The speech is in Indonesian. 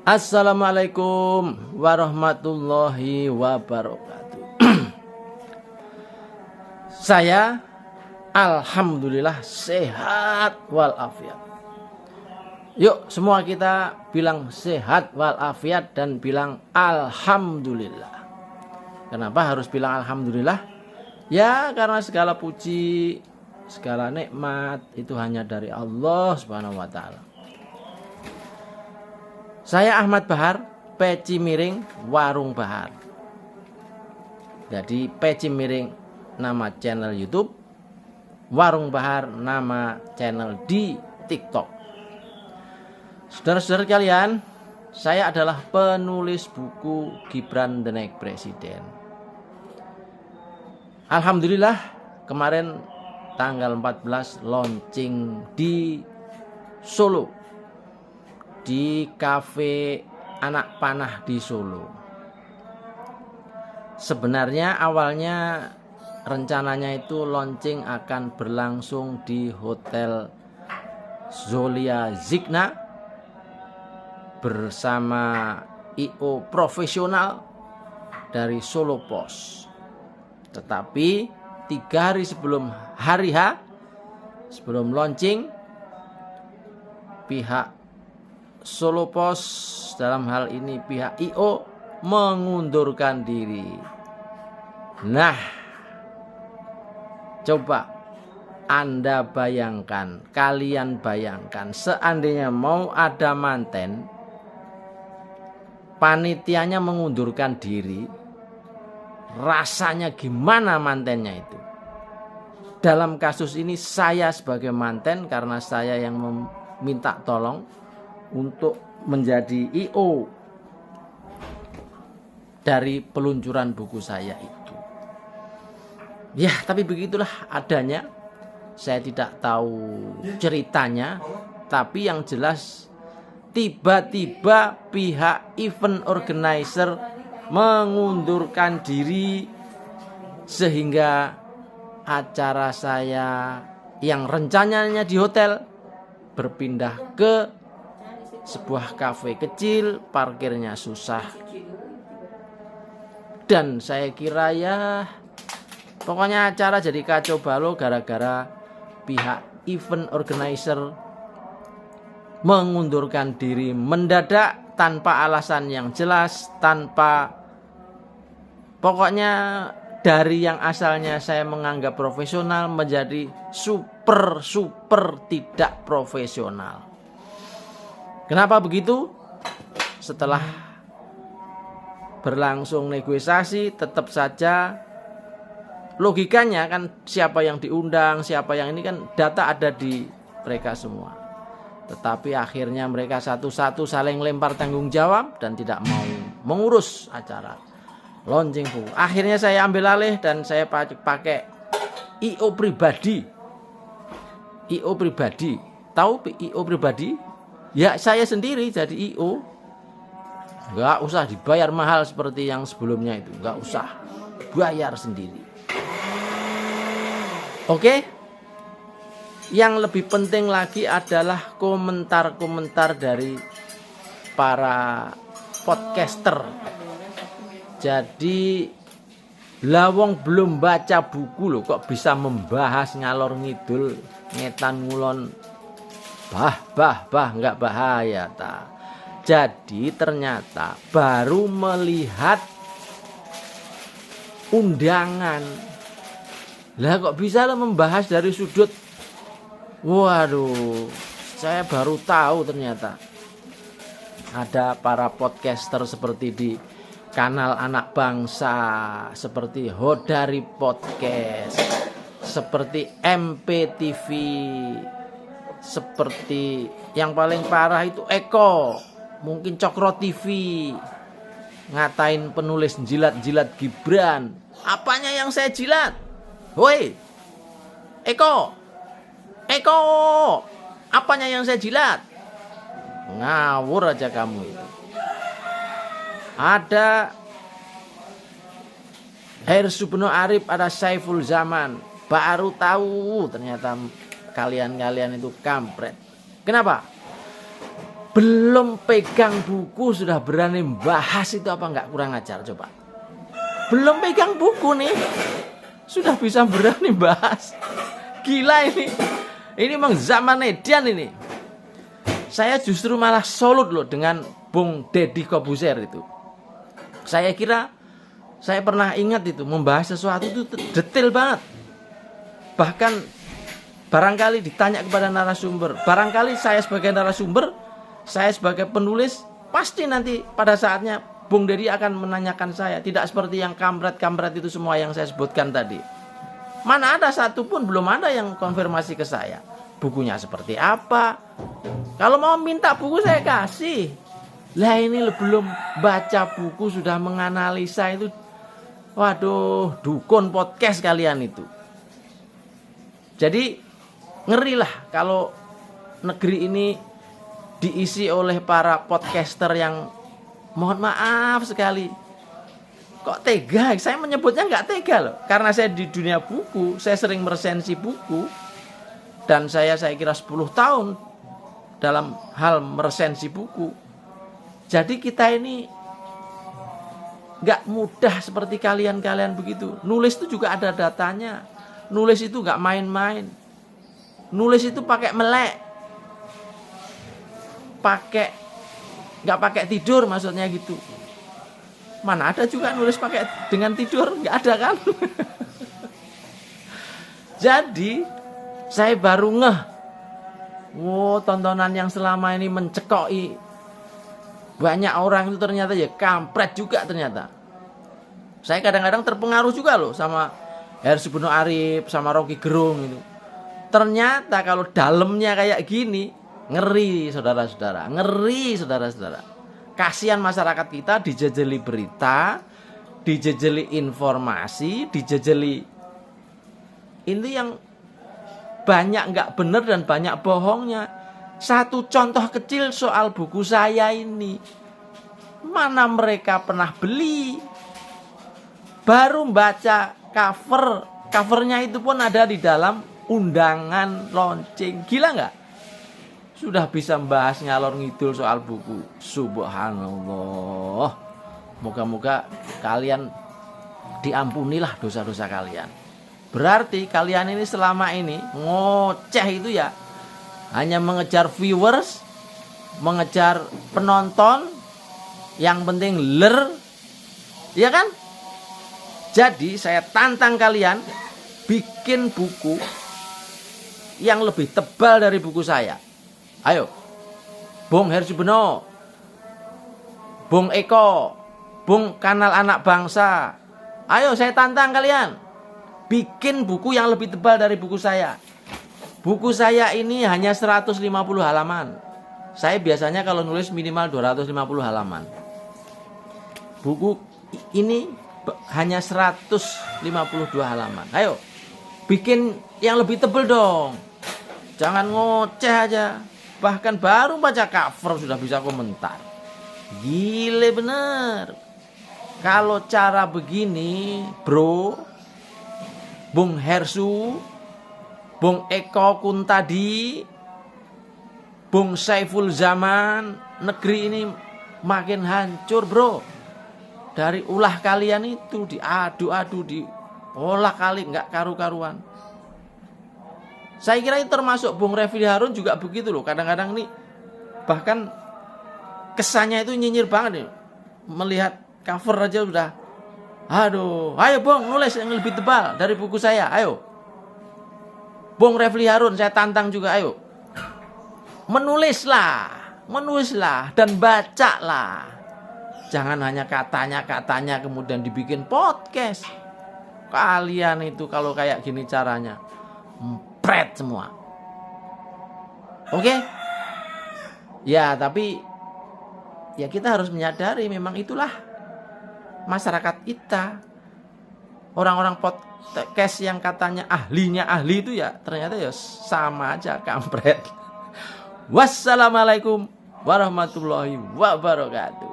Assalamualaikum warahmatullahi wabarakatuh. Saya alhamdulillah sehat walafiat. Yuk semua kita bilang sehat walafiat dan bilang alhamdulillah. Kenapa harus bilang alhamdulillah? Ya karena segala puji, segala nikmat itu hanya dari Allah Subhanahu wa taala. Saya Ahmad Bahar, peci miring Warung Bahar. Jadi peci miring nama channel YouTube, Warung Bahar nama channel di TikTok. Saudara-saudara kalian, saya adalah penulis buku Gibran The Next President. Alhamdulillah kemarin tanggal 14 launching di Solo, di kafe Anak Panah di Solo. Sebenarnya awalnya rencananya itu launching akan berlangsung di Hotel Zolia Zigna bersama IO profesional dari Solo Pos. Tetapi 3 hari sebelum hari H, sebelum launching, pihak Solo Pos, dalam hal ini pihak IO, mengundurkan diri. Nah, coba Anda bayangkan, kalian bayangkan, seandainya mau ada manten, panitianya mengundurkan diri, rasanya gimana mantennya itu? Dalam kasus ini saya sebagai manten karena saya yang meminta tolong untuk menjadi IO dari peluncuran buku saya itu. Ya, tapi begitulah adanya. Saya tidak tahu ceritanya, tapi yang jelas tiba-tiba pihak event organizer mengundurkan diri sehingga acara saya yang rencananya di hotel berpindah ke sebuah kafe kecil, parkirnya susah. Dan saya kira ya pokoknya acara jadi kacau balau gara-gara pihak event organizer mengundurkan diri mendadak tanpa alasan yang jelas, tanpa, pokoknya dari yang asalnya saya menganggap profesional menjadi super tidak profesional. Kenapa begitu? Setelah berlangsung negosiasi, tetap saja logikanya kan siapa yang diundang, siapa yang ini kan data ada di mereka semua. Tetapi akhirnya mereka satu-satu saling lempar tanggung jawab dan tidak mau mengurus acara launching buku. Akhirnya saya ambil alih dan saya pakai IO pribadi. IO pribadi. Tahu IO pribadi? Ya saya sendiri jadi IO. Gak usah dibayar mahal seperti yang sebelumnya itu. Gak usah, bayar sendiri. Oke. Yang lebih penting lagi adalah komentar-komentar dari para podcaster. Jadi lawong belum baca buku loh kok bisa membahas ngalor ngidul, ngetan ngulon. Bah, nggak bahaya ta. Jadi ternyata baru melihat undangan. Lah kok bisa lah membahas dari sudut. Waduh, saya baru tahu ternyata ada para podcaster seperti di kanal Anak Bangsa, seperti Hodari Podcast, seperti MPTV, seperti yang paling parah itu Eko, mungkin Cokro TV, ngatain penulis jilat-jilat Gibran. Apanya yang saya jilat? Woi, Eko, apanya yang saya jilat? Ngawur aja kamu itu. Ada Herr Subno Arif, ada Saiful Zaman. Baru tahu ternyata kalian itu kampret. Kenapa? Belum pegang buku sudah berani bahas, itu apa enggak kurang ajar coba? Belum pegang buku nih sudah bisa berani bahas. Gila ini. Ini memang zaman edan ini. Saya justru malah salut loh dengan Bung Deddy Corbuzier itu. Saya kira saya pernah ingat itu membahas sesuatu itu detail banget. Bahkan barangkali ditanya kepada narasumber, barangkali saya sebagai narasumber, saya sebagai penulis, pasti nanti pada saatnya Bung Deddy akan menanyakan saya. Tidak seperti yang kampret-kampret itu semua yang saya sebutkan tadi. Mana ada satu pun belum ada yang konfirmasi ke saya. Bukunya seperti apa? Kalau mau minta buku saya kasih. Lah ini belum baca buku sudah menganalisa itu. Waduh, dukun podcast kalian itu. Jadi ngerilah kalau negeri ini diisi oleh para podcaster yang mohon maaf sekali. Kok tega? Saya menyebutnya nggak tega loh. Karena saya di dunia buku, saya sering meresensi buku. Dan saya kira 10 tahun dalam hal meresensi buku. Jadi kita ini nggak mudah seperti kalian-kalian begitu. Nulis itu juga ada datanya. Nulis itu nggak main-main. Nulis itu pakai melek. Nggak pakai tidur maksudnya gitu. Mana ada juga nulis pakai dengan tidur, nggak ada kan? Jadi saya baru ngeh, tontonan yang selama ini mencekoki banyak orang itu ternyata ya kampret juga ternyata. Saya kadang-kadang terpengaruh juga loh sama Hersubono Arif, sama Rocky Gerung itu. Ternyata kalau dalamnya kayak gini, ngeri saudara-saudara, ngeri saudara-saudara. Kasihan masyarakat kita dijejeli berita, dijejeli informasi, dijejeli ini yang banyak nggak benar dan banyak bohongnya. Satu contoh kecil soal buku saya ini, mana mereka pernah beli? Baru baca covernya itu pun ada di dalam undangan launching. Gila nggak? Sudah bisa membahas ngalor ngidul soal buku. Subhanallah. Moga-moga kalian diampunilah dosa-dosa kalian. Berarti kalian ini selama ini ngoceh itu ya hanya mengejar viewers, mengejar penonton, yang penting ya kan? Jadi saya tantang kalian bikin buku yang lebih tebal dari buku saya. Ayo, Bung Hersubono, Bung Eko, Bung Kanal Anak Bangsa. Ayo saya tantang kalian. Bikin buku yang lebih tebal dari buku saya. Buku saya ini hanya 150 halaman. Saya biasanya kalau nulis minimal 250 halaman. Buku ini hanya 152 halaman. Ayo, bikin yang lebih tebal dong. Jangan ngoceh aja. Bahkan baru baca cover sudah bisa komentar. Gile bener. Kalau cara begini, bro, Bung Hersu, Bung Eko Kuntadi, Bung Saiful Zaman, negeri ini makin hancur, bro. Dari ulah kalian itu diadu-adu, diolah kali nggak karu-karuan. Saya kira itu termasuk Bung Refli Harun juga begitu loh. Kadang-kadang nih bahkan kesannya itu nyinyir banget nih. Melihat cover aja udah, aduh, ayo Bung nulis yang lebih tebal dari buku saya, ayo. Bung Refli Harun saya tantang juga, ayo. Menulislah dan bacalah. Jangan hanya katanya kemudian dibikin podcast. Kalian itu kalau kayak gini caranya, pret semua. Oke? Ya, tapi ya kita harus menyadari memang itulah masyarakat kita. Orang-orang podcast yang katanya ahlinya ahli itu ya ternyata ya sama aja kampret. Wassalamualaikum warahmatullahi wabarakatuh.